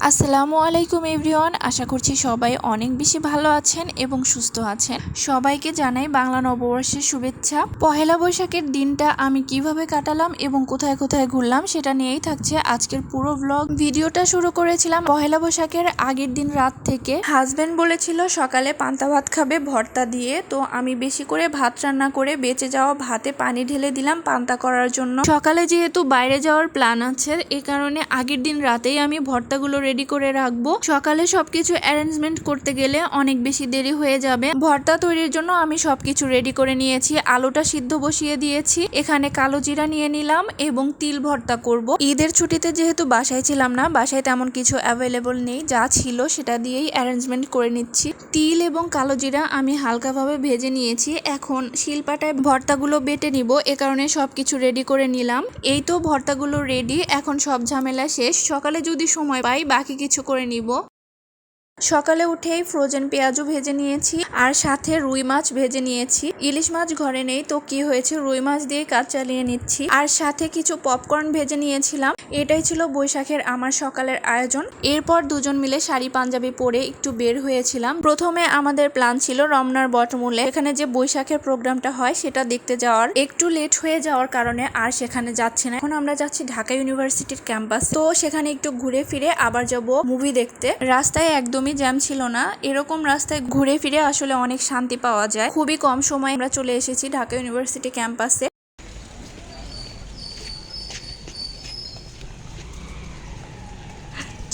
আসসালামু আলাইকুম এভরিওয়ান, আশা করছি সবাই অনেক বেশি ভালো আছেন এবং সুস্থ আছেন। সবাইকে জানাই বাংলা নববর্ষের শুভেচ্ছা। পহেলা বৈশাখের দিনটা আমি কিভাবে কাটালাম এবং কোথায় কোথায় ঘুরলাম সেটা নিয়েই থাকছে আজকের পুরো ব্লগ। ভিডিওটা শুরু করেছিলাম পহেলা বৈশাখের আগের দিন রাত থেকে। হাজবেন্ড বলেছিল সকালে পান্তা ভাত খাবে ভর্তা দিয়ে, তো আমি বেশি করে ভাত রান্না করে বেঁচে যাওয়া ভাতে পানি ঢেলে দিলাম পান্তা করার জন্য। সকালে যেহেতু বাইরে যাওয়ার প্ল্যান আছে, এ কারণে আগের দিন রাতেই আমি ভর্তাগুলো রেডি করে রাখবো। সকালে সবকিছু অ্যারেঞ্জমেন্ট করতে গেলে অনেক বেশি দেরি হয়ে যাবে। ভর্তা তৈরির জন্য আমি সবকিছু রেডি করে নিয়েছি। আলুটা সিদ্ধ বসিয়ে দিয়েছি, এখানে কালো জিরা নিয়ে নিলাম এবং তিল ভর্তা করব। ঈদের ছুটিতে যেহেতু বাসায় ছিলাম না, বাসায় তেমন কিছু অ্যাভেলেবল নেই, যা ছিল সেটা দিয়েই অ্যারেঞ্জমেন্ট করে নিচ্ছি। তিল এবং কালো জিরা আমি হালকাভাবে ভেজে নিয়েছি, এখন শিলপাটায় ভর্তাগুলো বেটে নিব, এ কারণে সবকিছু রেডি করে নিলাম। এই তো ভর্তাগুলো রেডি, এখন সব ঝামেলা শেষ। সকালে যদি সময় পাই বাকি কিছু করে নিব। সকালে উঠেই ফ্রোজেন পেঁয়াজও ভেজে নিয়েছি আর সাথে রুই মাছ ভেজে নিয়েছি। ইলিশ মাছ ঘরে নেই, তো কি হয়েছে রুই মাছ দিয়ে কাজ চালিয়ে নিচ্ছি। আর সাথে কিছু পপকর্ন ভেজে নিয়েছিলাম। এটাই ছিল বৈশাখের আমার সকালের আয়োজন। এরপর দুজন মিলে শাড়ি পাঞ্জাবি পরে একটু বের হয়েছিলাম। প্রথমে আমাদের প্ল্যান ছিল রমনার বটমূলে, এখানে যে বৈশাখের প্রোগ্রামটা হয় সেটা দেখতে যাওয়ার। একটু লেট হয়ে যাওয়ার কারণে আর সেখানে যাচ্ছি না। এখন আমরা যাচ্ছি ঢাকা ইউনিভার্সিটির ক্যাম্পাস, তো সেখানে একটু ঘুরে ফিরে আবার যাব মুভি দেখতে। রাস্তায় একদমই জ্যাম ছিল না, এরকম রাস্তায় ঘুরে ফিরে আসলে অনেক শান্তি পাওয়া যায়। খুবই কম সময়ে আমরা চলে এসেছি ঢাকা ইউনিভার্সিটি ক্যাম্পাসে।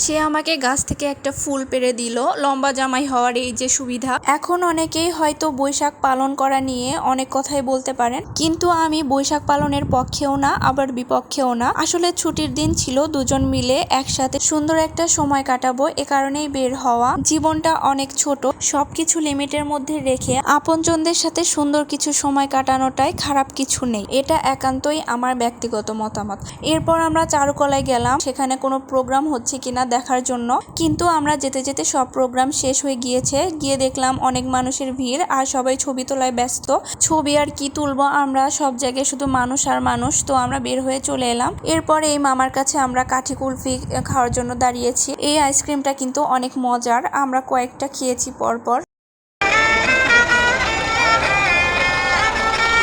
সে আমাকে গাছ থেকে একটা ফুল পেড়ে দিল। লম্বা জামাই হওয়ার এই যে সুবিধা। এখন অনেকেই হয়তো বৈশাখ পালন করা নিয়ে অনেক কথাই বলতে পারেন, কিন্তু আমি বৈশাখ পালনের পক্ষেও না আবার বিপক্ষেও না। আসলে ছুটির দিন ছিল, দুজন মিলে একসাথে সুন্দর একটা সময় কাটাবো, এ কারণেই বের হওয়া। জীবনটা অনেক ছোট, সবকিছু লিমিটের মধ্যে রেখে আপনজনদের সাথে সুন্দর কিছু সময় কাটানোটাই খারাপ কিছু নেই। এটা একান্তই আমার ব্যক্তিগত মতামত। এরপর আমরা চারুকলায় গেলাম, সেখানে কোনো প্রোগ্রাম হচ্ছে কিনা দেখার জন্য, কিন্তু আমরা যেতে যেতে সব প্রোগ্রাম শেষ হয়ে গিয়েছে। গিয়ে দেখলাম অনেক মানুষের ভিড় আর সবাই ছবি তোলায় ব্যস্ত। ছবি আর কি তুলবো, আমরা সব জায়গায় শুধু মানুষ আর মানুষ, তো আমরা বের হয়ে চলে এলাম। এরপরে এই মামার কাছে আমরা কাঠি কুলফি খাওয়ার জন্য দাঁড়িয়েছি। এই আইসক্রিমটা কিন্তু অনেক মজার, আমরা কয়েকটা খেয়েছি পরপর।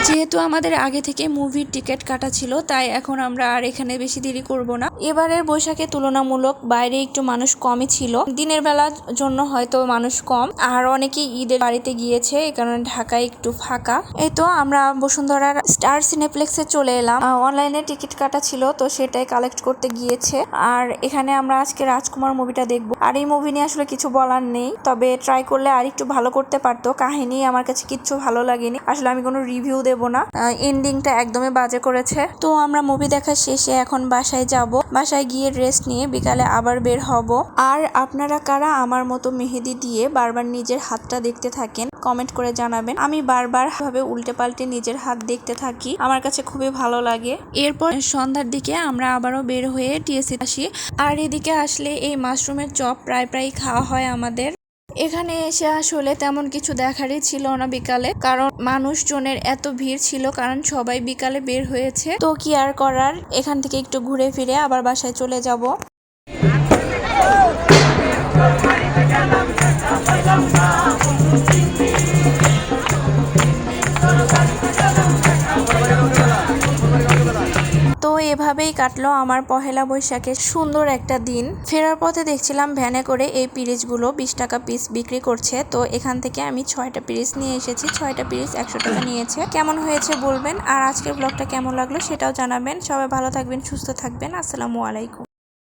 যেহেতু আমাদের আগে থেকে মুভির টিকিট কাটা ছিল, তাই এখন আমরা আর এখানে বেশি দেরি করব না। এবারের বৈশাখে তুলনামূলক বাইরে একটু মানুষ কমই ছিল, দিনের বেলার জন্য হয়তো মানুষ কম, আর অনেকেই ঈদের বাড়িতে গিয়েছে, এই কারণে ঢাকায় একটু ফাঁকা। এই তো আমরা বসুন্ধরার স্টার সিনেপ্লেক্সে চলে এলাম। অনলাইনে টিকিট কাটা ছিল, তো সেটাই কালেক্ট করতে গিয়েছে। আর এখানে আমরা আজকে রাজকুমার মুভিটা দেখবো। আর এই মুভি নিয়ে আসলে কিছু বলার নেই, তবে ট্রাই করলে আর একটু ভালো করতে পারতো। কাহিনী আমার কাছে কিচ্ছু ভালো লাগেনি, আসলে আমি কোনো রিভিউ দেব না, এন্ডিংটা একদমই বাজে করেছে। তো আমরা মুভি দেখা শেষে এখন বাসায় যাব, বাসায় গিয়ে রেস্ট নিয়ে বিকালে আবার বের হব। আর আপনারা কারা আমার মতো মেহেদি দিয়ে বারবার নিজের হাতটা দেখতে থাকেন কমেন্ট করে জানাবেন। আমি বারবার ভাবে উল্টে পাল্টে নিজের হাত দেখতে থাকি, আমার কাছে খুবই ভালো লাগে। এরপর সন্ধ্যার দিকে আমরা আবারও বের হয়ে টিএসসি আসি। আর এদিকে আসলে এই মাশরুমের চপ প্রায় খাওয়া হয় আমাদের। এখানে এসে আসলে তেমন কিছু দেখারই ছিল না বিকালে, কারণ মানুষজনের এত ভিড় ছিল, কারণ সবাই বিকালে বের হয়েছে। তো কি আর করার, এখান থেকে একটু ঘুরে ফিরে আবার বাসায় চলে যাব। তো এভাবেই কাটলো আমার পহেলা বৈশাখের সুন্দর একটা দিন। ফেরার পথে দেখছিলাম ভ্যানে করে এই পিরিচগুলো 20 টাকা পিস বিক্রি করছে, তো এখান থেকে আমি 6টা পিরিচ নিয়ে এসেছি। 6টা পিরিচ 100 টাকা নিয়েছে। কেমন হয়েছে বলবেন, আর আজকের ব্লগটা কেমন লাগলো সেটাও জানাবেন। সবাই ভালো থাকবেন, সুস্থ থাকবেন। আসসালামু আলাইকুম।